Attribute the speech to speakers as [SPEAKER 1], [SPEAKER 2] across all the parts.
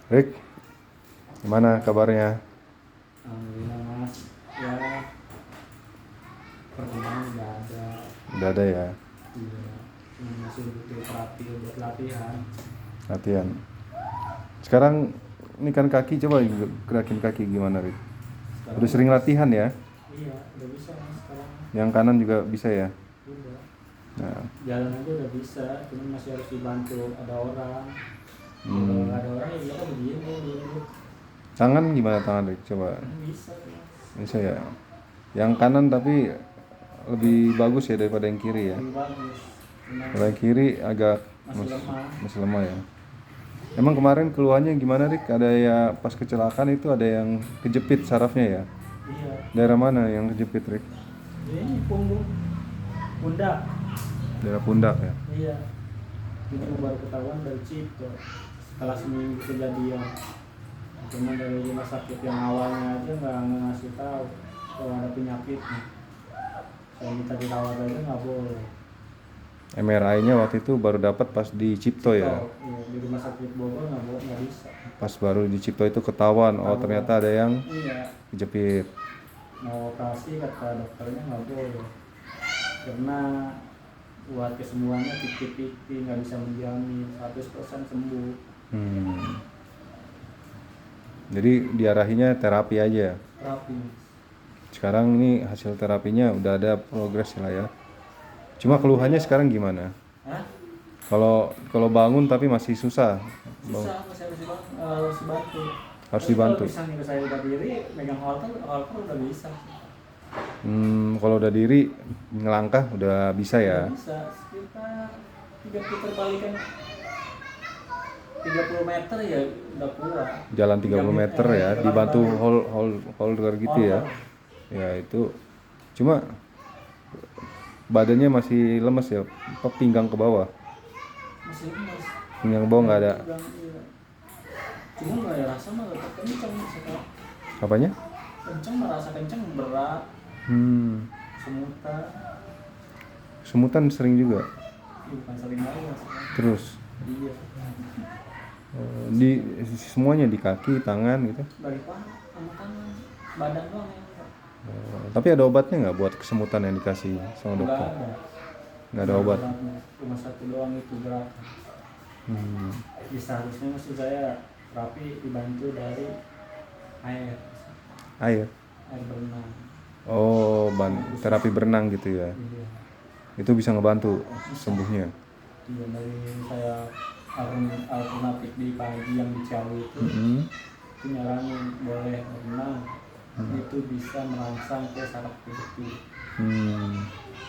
[SPEAKER 1] Rick, gimana kabarnya?
[SPEAKER 2] Alhamdulillah mas, ya perkembangan udah ada,
[SPEAKER 1] Udah ada ya,
[SPEAKER 2] iya, cuma masih butuh terapi buat latihan.
[SPEAKER 1] latihan. Sekarang ini kan kaki, coba gerakin kaki gimana, Rick?
[SPEAKER 2] Sekarang
[SPEAKER 1] Udah sering latihan ya?
[SPEAKER 2] iya, udah bisa mas sekarang,
[SPEAKER 1] Yang kanan juga bisa ya?
[SPEAKER 2] udah
[SPEAKER 1] Nah,
[SPEAKER 2] jalan aja udah bisa, cuma masih harus dibantu ada orang. Kalau
[SPEAKER 1] hmm.
[SPEAKER 2] nggak ada orang ya kita begini dulu,
[SPEAKER 1] Tangan gimana tangan, Rick? Coba.
[SPEAKER 2] bisa mas,
[SPEAKER 1] Bisa ya? Yang kanan tapi lebih bagus ya daripada yang kiri ya?
[SPEAKER 2] lebih bagus, cuma
[SPEAKER 1] Kalau yang kiri agak
[SPEAKER 2] masih lemah.
[SPEAKER 1] masih lemah ya. Emang kemarin keluhannya gimana, Rick? Ada ya pas kecelakaan itu ada yang kejepit sarafnya ya?
[SPEAKER 2] Iya,
[SPEAKER 1] Daerah mana yang kejepit, Rick?
[SPEAKER 2] ini punggung, pundak,
[SPEAKER 1] Daerah pundak ya?
[SPEAKER 2] iya, itu baru ketahuan dari Cipto setelah seminggu kejadian. Cuma dari rumah sakit yang awalnya aja nggak ngasih tahu kalau ada penyakitnya. Saya minta dirawat aja nggak boleh.
[SPEAKER 1] MRI-nya waktu itu baru dapat pas di Cipto ya.
[SPEAKER 2] Iya, di rumah sakit Bogor nggak boleh, nggak bisa.
[SPEAKER 1] Pas baru di Cipto itu ketahuan, oh
[SPEAKER 2] Ketahuan.
[SPEAKER 1] ternyata ada yang
[SPEAKER 2] Iya,
[SPEAKER 1] kejepit.
[SPEAKER 2] mau operasi kata dokternya nggak boleh karena buat kesembuhannya 50-50, nggak bisa menjamin 100% sembuh.
[SPEAKER 1] Hmm. Jadi diarahinya terapi aja.
[SPEAKER 2] Terapi.
[SPEAKER 1] Sekarang ini hasil terapinya udah ada progres lah ya. Cuma keluhannya sekarang gimana?
[SPEAKER 2] Hah?
[SPEAKER 1] Kalau bangun tapi masih susah.
[SPEAKER 2] Susah, masih harus dibantu.
[SPEAKER 1] Harus
[SPEAKER 2] Tapi
[SPEAKER 1] dibantu.
[SPEAKER 2] kalau misalnya saya udah diri megang halter udah bisa.
[SPEAKER 1] Kalau udah diri ngelangkah udah bisa ya.
[SPEAKER 2] Udah bisa sekitar 3 putar balikan 30 meter ya udah kuat.
[SPEAKER 1] Jalan 30 meter ya, dibantu holder gitu ya. Ya itu. Cuma badannya masih lemes ya, pinggang ke bawah.
[SPEAKER 2] Masih lemas.
[SPEAKER 1] Pinggang ke bawah nggak ada.
[SPEAKER 2] Iya. Cuma nggak ya rasa mah tetap kenceng sekarang.
[SPEAKER 1] Apanya?
[SPEAKER 2] Kenceng, merasa kenceng, berat, semutan.
[SPEAKER 1] Semutan sering juga.
[SPEAKER 2] Bukan sering lagi mas.
[SPEAKER 1] Terus
[SPEAKER 2] Iya.
[SPEAKER 1] di semuanya di kaki, tangan gitu.
[SPEAKER 2] Dari paha sama tangan, badan doang yang enggak.
[SPEAKER 1] Tapi ada obatnya nggak buat kesemutan yang dikasih sama
[SPEAKER 2] Nggak
[SPEAKER 1] dokter?
[SPEAKER 2] ada.
[SPEAKER 1] Nggak ada obat.
[SPEAKER 2] Cuma satu doang itu gerakan. Seharusnya maksud saya terapi dibantu dari air
[SPEAKER 1] Air.
[SPEAKER 2] berenang.
[SPEAKER 1] Oh, terapi berenang gitu ya.
[SPEAKER 2] Iya.
[SPEAKER 1] Itu bisa ngebantu sembuhnya.
[SPEAKER 2] Iya, dari saya alternatif di pagi yang di Ciawi itu nyaranin boleh berenang, itu bisa merangsang ke saraf kejepit.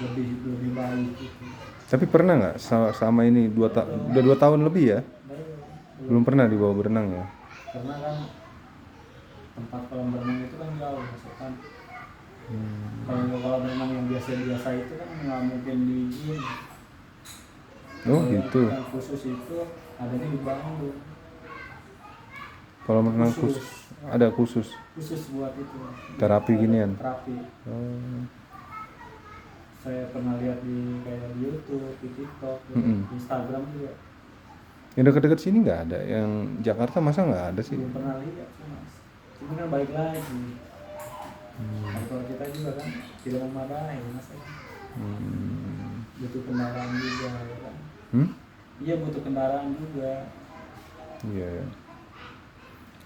[SPEAKER 2] Lebih baik itu.
[SPEAKER 1] Tapi pernah nggak sama ini udah 2 tahun lebih ya? Belum pernah dibawa berenang ya?
[SPEAKER 2] Karena kan tempat kolam berenang itu kan jauh, misalkan kalau kolam berenang yang biasa-biasa itu kan nggak mungkin di gym.
[SPEAKER 1] Oh gitu.
[SPEAKER 2] Yang khusus itu adanya di Bandung.
[SPEAKER 1] Kolam renang khusus ada khusus
[SPEAKER 2] Buat itu
[SPEAKER 1] terapi ginian.
[SPEAKER 2] Terapi. Saya pernah lihat di kayak di YouTube, di TikTok, di Instagram juga.
[SPEAKER 1] Yang dekat-dekat sini nggak ada, yang Jakarta masa nggak ada sih?
[SPEAKER 2] Belum pernah lihat sih mas. Cuma kan balik lagi. Kantor kita juga kan tidak memadai mas. Butuh kendaraan juga ya kan. Iya butuh kendaraan juga.
[SPEAKER 1] Iya.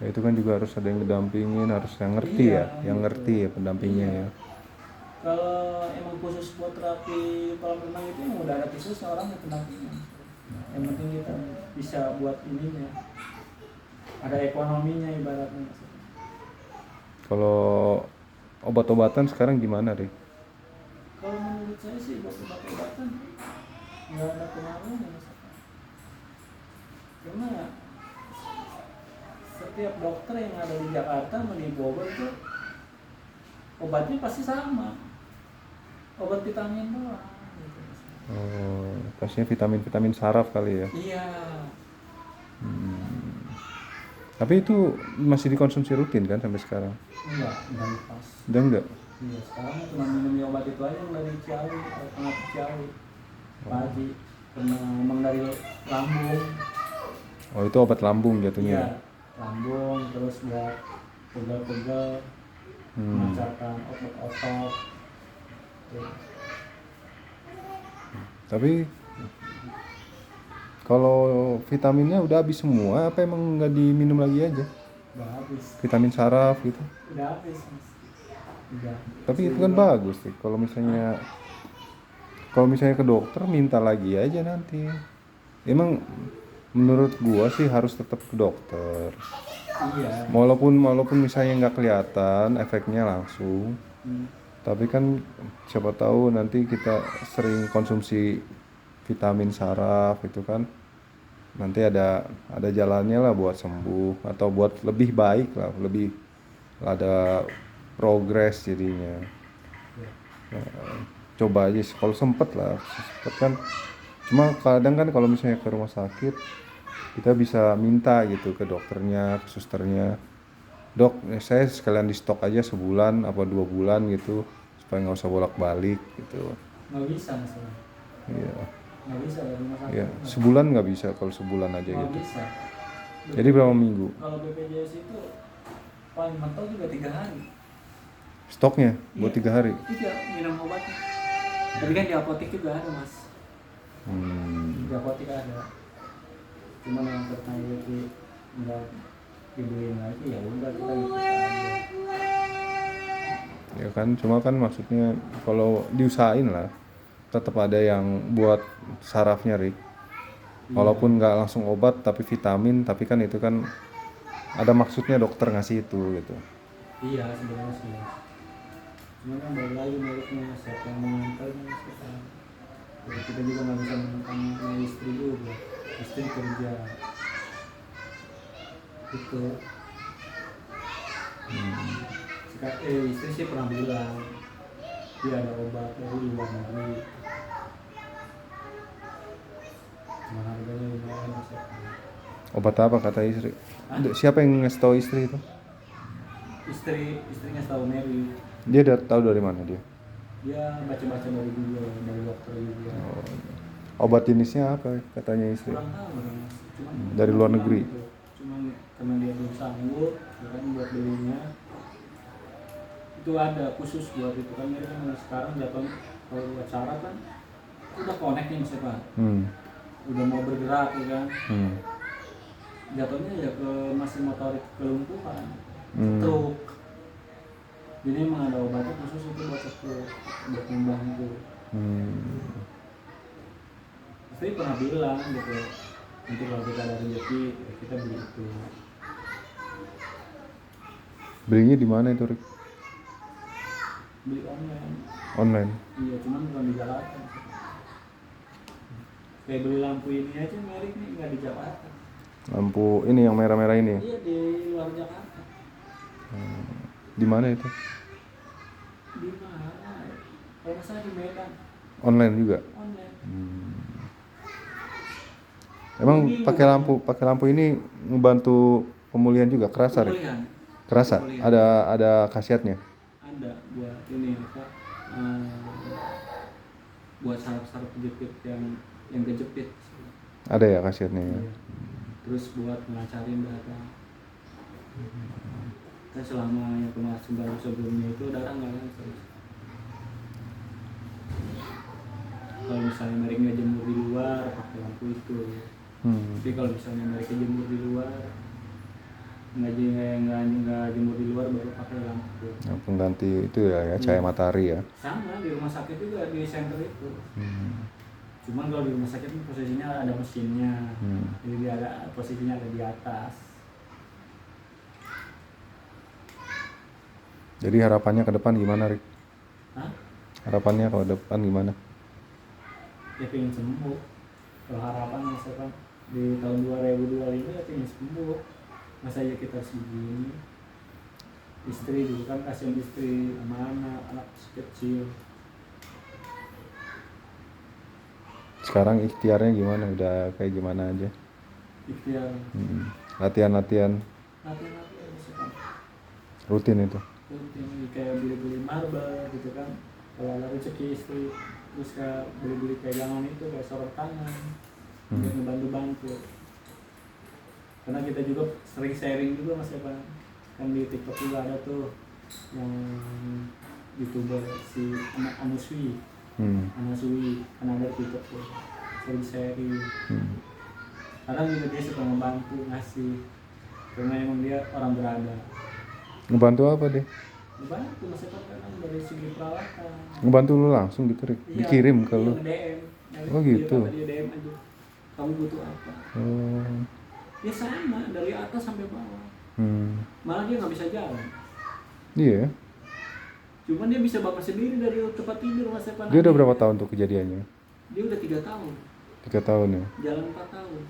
[SPEAKER 1] Ya, itu kan juga harus ada yang ngedampingin, harus yang ngerti ya, yang ngerti ya pendampingnya ya.
[SPEAKER 2] Kalau emang khusus buat terapi kolam renang itu emang udah ada khususnya orang yang pendampingnya. Yang penting kita bisa buat ininya, ada ekonominya ibaratnya.
[SPEAKER 1] Kalau obat-obatan sekarang gimana, Rik?
[SPEAKER 2] Kalau menurut saya sih buat obat-obatan nggak ada pengaruhnya mas. Karena setiap dokter yang ada di Jakarta sama di Bogor itu obatnya pasti sama, obat vitamin doang.
[SPEAKER 1] Oh, pastinya vitamin saraf kali ya.
[SPEAKER 2] Iya.
[SPEAKER 1] Tapi itu masih dikonsumsi rutin kan sampai sekarang?
[SPEAKER 2] Enggak pas.
[SPEAKER 1] Udah enggak?
[SPEAKER 2] Iya, sekarang cuma minum obat itu aja yang dari Ciawi, alternatif Ciawi. Pagi, karena emang dari lambung.
[SPEAKER 1] Oh itu obat lambung jatuhnya.
[SPEAKER 2] Iya, lambung, terus buat pegel-pegel, melancarkan otot-otot. Tuh.
[SPEAKER 1] Tapi kalau vitaminnya udah habis semua, apa emang nggak diminum lagi aja?
[SPEAKER 2] Udah habis,
[SPEAKER 1] Vitamin saraf gitu.
[SPEAKER 2] udah habis Mas. Udah.
[SPEAKER 1] Tapi itu kan bagus sih. Kalau misalnya ke dokter minta lagi aja nanti. Emang menurut gua sih harus tetap ke dokter.
[SPEAKER 2] Iya.
[SPEAKER 1] Walaupun misalnya nggak kelihatan efeknya langsung,
[SPEAKER 2] Hmm.
[SPEAKER 1] tapi kan siapa tahu nanti kita sering konsumsi vitamin saraf itu kan nanti ada jalannya lah buat sembuh atau buat lebih baik lah, lebih ada progres jadinya. Coba aja sih, kalau sempet kan. Cuma kadang kan kalau misalnya ke rumah sakit kita bisa minta gitu ke dokternya, ke susternya, dok saya sekalian di stok aja sebulan apa 2 bulan gitu supaya nggak usah bolak-balik gitu.
[SPEAKER 2] Nggak bisa Mas.
[SPEAKER 1] Iya,
[SPEAKER 2] Nggak bisa dari rumah sakit.
[SPEAKER 1] iya, sebulan nggak bisa, kalau sebulan aja
[SPEAKER 2] Nggak
[SPEAKER 1] gitu.
[SPEAKER 2] bisa.
[SPEAKER 1] Jadi berapa minggu
[SPEAKER 2] Kalau BPJS itu paling mentok juga 3 hari.
[SPEAKER 1] stoknya buat
[SPEAKER 2] Iya.
[SPEAKER 1] 3 hari?
[SPEAKER 2] Iya, minum obatnya. Tapi kan di apotek juga ada Mas. Di apotek ada. Cuman yang terkait itu nggak dibeliin lagi, ya udah kita ikut aja.
[SPEAKER 1] Ya kan, cuma kan maksudnya kalau diusahain lah tetap ada yang buat sarafnya, Rik. Walaupun nggak langsung obat tapi vitamin, tapi kan itu kan ada maksudnya dokter ngasih itu gitu.
[SPEAKER 2] Iya sebenarnya sih Mas. Cuman kan balik lagi mereknya siapa yang mengantarnya sekarang. Jadi kita juga nggak bisa menekan istri juga. Istri kerja. Itu. Istri sih pernah bilang dia ada obat dari luar negeri. Cuman harganya lumayan Mas.
[SPEAKER 1] Obat apa kata istri?
[SPEAKER 2] Hah?
[SPEAKER 1] Siapa yang ngasih tahu istri itu?
[SPEAKER 2] Istrinya tahu Mary.
[SPEAKER 1] Dia udah tahu dari mana dia?
[SPEAKER 2] Dia baca-baca dari Google, dari dokter juga.
[SPEAKER 1] Obat jenisnya apa katanya istri?
[SPEAKER 2] Kurang tahu Mas. Cuman
[SPEAKER 1] Dari luar negeri?
[SPEAKER 2] gitu. Cuman karena dia belum sanggup, ya kan buat belinya itu ada khusus buat itu kan. Mary kan sekarang jatuhnya kalau buat syarat kan udah connect nih Mas ya Pak. Udah mau bergerak ya kan. Jatuhnya ya ke masih motorik kelumpuhan, stroke. Jadi emang ada obatnya khusus itu buat stroke, buat nyumbang itu. Istri pernah bilang gitu, nanti kalau kita ada rezeki ya kita beli itu.
[SPEAKER 1] Belinya di mana itu, Rik?
[SPEAKER 2] Beli online.
[SPEAKER 1] Online.
[SPEAKER 2] Iya, cuman bukan di Jakarta. Kayak beli lampu ini aja merek nih nggak di Jakarta.
[SPEAKER 1] Lampu ini yang merah-merah ini?
[SPEAKER 2] Iya di luar Jakarta.
[SPEAKER 1] Di mana itu?
[SPEAKER 2] Di mana? Kalau nggak salah di Medan.
[SPEAKER 1] Online juga?
[SPEAKER 2] Online.
[SPEAKER 1] Emang pakai lampu ini ngebantu pemulihan juga, kerasa, Rik?
[SPEAKER 2] Pemulihan.
[SPEAKER 1] Kerasa?
[SPEAKER 2] Pemulihan.
[SPEAKER 1] Ada khasiatnya?
[SPEAKER 2] Ada buat ini apa? Buat saraf-saraf kejepit yang kejepit.
[SPEAKER 1] Ada ya khasiatnya ya?
[SPEAKER 2] Iya. Terus buat melancarin darah. Kan selama yang kemarin baru sebelumnya itu darah nggak lancar. Kalau misalnya mereka jemur di luar pakai lampu itu. Tapi kalau misalnya mereka jemur di luar nggak jemur di luar baru pakai lampu.
[SPEAKER 1] Yang pengganti itu ya cahaya matahari ya?
[SPEAKER 2] Sama di rumah sakit juga di center itu. Cuman kalau di rumah sakit posisinya ada mesinnya, jadi dia ada posisinya ada di atas.
[SPEAKER 1] Jadi harapannya ke depan gimana, Rik?
[SPEAKER 2] Hah?
[SPEAKER 1] Harapannya ke depan gimana?
[SPEAKER 2] Ya pengen sembuh. Kalau harapan misalkan di tahun 2025 ya pengen sembuh. Masa aja kita harus begini. Istri juga kan kasihan istri sama anak kecil.
[SPEAKER 1] Sekarang ikhtiarnya gimana? Udah kayak gimana aja?
[SPEAKER 2] Ikhtiar.
[SPEAKER 1] Latihan
[SPEAKER 2] Misalkan
[SPEAKER 1] rutin itu?
[SPEAKER 2] rutin kayak beli-beli marble gitu kan. Kalau ada rezeki istri terus kayak beli-beli pegangan itu kayak sorot tangan. Biar ngebantu-bantu. karena kita juga sering sharing juga Mas Evan, kan di TikTok juga ada tuh yang youtuber si Anuswi, Anuswi kan ada di TikTok tuh sering sharing. Kadang juga dia suka membantu ngasih, karena emang dia orang berada.
[SPEAKER 1] Ngebantu apa deh?
[SPEAKER 2] Ngebantu Mas Evan kadang dari segi perawatan.
[SPEAKER 1] Ngebantu lu langsung gitu, Rik?
[SPEAKER 2] Iya,
[SPEAKER 1] Dikirim ke lu?
[SPEAKER 2] DM.
[SPEAKER 1] Oh gitu.
[SPEAKER 2] Dia DM aja. Kamu butuh apa?
[SPEAKER 1] Oh.
[SPEAKER 2] Ya sama, dari atas sampai bawah. Malah dia nggak bisa jalan.
[SPEAKER 1] Iya.
[SPEAKER 2] Cuman dia bisa bangun sendiri dari tempat tidur Mas Evan.
[SPEAKER 1] Dia udah berapa tahun tuh kejadiannya?
[SPEAKER 2] Dia udah 3 tahun.
[SPEAKER 1] 3 tahun ya?
[SPEAKER 2] Jalan 4 tahun.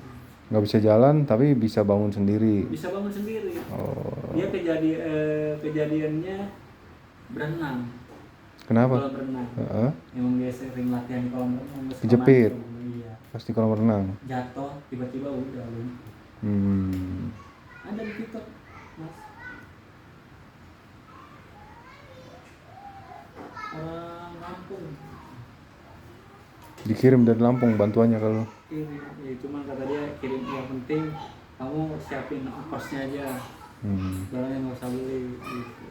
[SPEAKER 1] Nggak bisa jalan tapi bisa bangun sendiri.
[SPEAKER 2] Bisa bangun sendiri.
[SPEAKER 1] Oh.
[SPEAKER 2] Dia kejadiannya berenang.
[SPEAKER 1] Kenapa?
[SPEAKER 2] Kolam renang. Emang dia sering latihan di kolam renang.
[SPEAKER 1] Kejepit.
[SPEAKER 2] Iya.
[SPEAKER 1] Pas di kolam renang.
[SPEAKER 2] Jatuh, tiba-tiba udah lumpuh. Ada di TikTok, Mas. Orang Lampung.
[SPEAKER 1] Dikirim dari Lampung bantuannya kalau.
[SPEAKER 2] Kirim, ya cuma kata dia kirim, yang penting kamu siapin ongkosnya aja. Barangnya nggak usah beli gitu.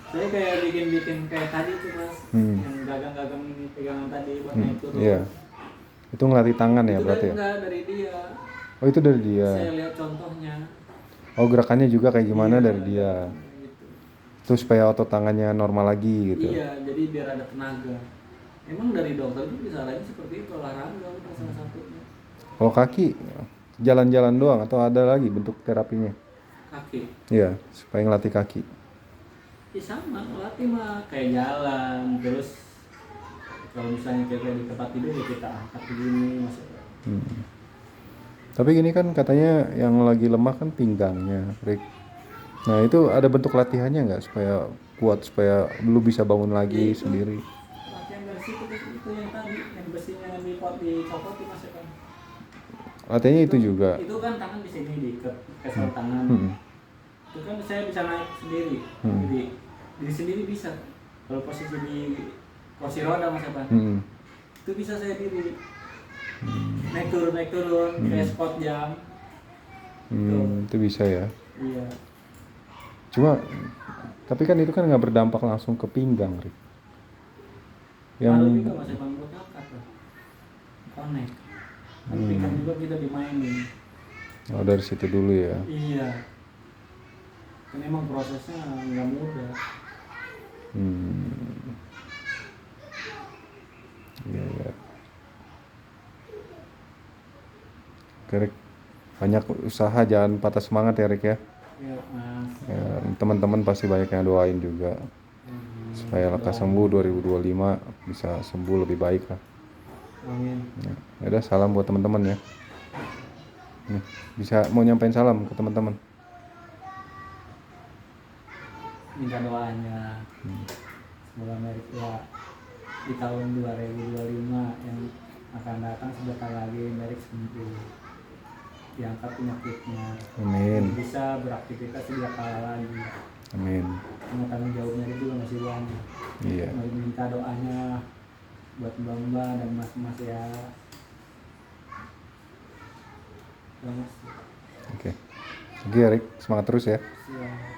[SPEAKER 2] Saya kayak bikin kayak tadi tuh Mas, yang gagang-gagang ini pegangan tadi buat naik turun.
[SPEAKER 1] Iya. Itu ngelatih tangan ya
[SPEAKER 2] itu
[SPEAKER 1] berarti ya?
[SPEAKER 2] Enggak, dari dia.
[SPEAKER 1] Oh itu dari dia.
[SPEAKER 2] Saya lihat contohnya.
[SPEAKER 1] Oh gerakannya juga kayak gimana
[SPEAKER 2] Iya,
[SPEAKER 1] dari dia.
[SPEAKER 2] Gitu.
[SPEAKER 1] Terus supaya otot tangannya normal lagi gitu.
[SPEAKER 2] Iya, jadi biar ada tenaga. Emang dari dokter itu bisa lagi seperti itu, olahraga udah salah satunya.
[SPEAKER 1] Kalau kaki jalan-jalan doang atau ada lagi bentuk terapinya?
[SPEAKER 2] Kaki.
[SPEAKER 1] Iya, supaya ngelatih kaki.
[SPEAKER 2] Ya sama, latih mah kayak jalan, terus kalau misalnya kayak di tempat tidur ya kita angkat begini maksudnya.
[SPEAKER 1] Tapi gini kan katanya yang lagi lemah kan pinggangnya, Rick. Nah itu ada bentuk latihannya nggak supaya kuat, supaya lu bisa bangun lagi
[SPEAKER 2] Ya,
[SPEAKER 1] sendiri?
[SPEAKER 2] latihan dari situ itu yang tadi, yang besinya dicopot Mas ya kan.
[SPEAKER 1] Latihannya itu juga.
[SPEAKER 2] Itu kan tangan di sini diikat, kesel tangan. Itu kan saya bisa naik sendiri. Jadi diri sendiri bisa. Kalau posisi di kursi roda Mas apa? Itu bisa saya diri. Naik turun kayak squat jam.
[SPEAKER 1] Itu bisa ya.
[SPEAKER 2] Iya.
[SPEAKER 1] Cuma tapi kan itu kan nggak berdampak langsung ke pinggang, Rick.
[SPEAKER 2] Yang juga Mas Bang Bodakat lah. Connect. Kan pinggang juga kita dimainin.
[SPEAKER 1] Oh dari situ dulu ya.
[SPEAKER 2] Iya. Kan emang prosesnya nggak mudah.
[SPEAKER 1] Iya ya. Rick, banyak usaha, jangan patah semangat ya Rick ya.
[SPEAKER 2] Iya Mas.
[SPEAKER 1] Ya, teman-teman pasti banyak yang doain juga supaya lekas sembuh 2025 bisa sembuh lebih baik lah.
[SPEAKER 2] Amin.
[SPEAKER 1] Ya udah, salam buat teman-teman ya. Nih, bisa mau nyampein salam ke teman-teman.
[SPEAKER 2] Minta doanya. Semoga Amerika di tahun 2025 yang akan datang sebentar lagi Merik sembuh, diangkat penyakitnya,
[SPEAKER 1] Amin.
[SPEAKER 2] bisa beraktivitas tidak kalah lagi.
[SPEAKER 1] Amin.
[SPEAKER 2] Karena tanggung jawabnya juga masih banyak.
[SPEAKER 1] Iya.
[SPEAKER 2] Minta doanya buat Mbak dan Mas ya. Mas.
[SPEAKER 1] Oke, Rick, semangat terus ya.
[SPEAKER 2] Siap.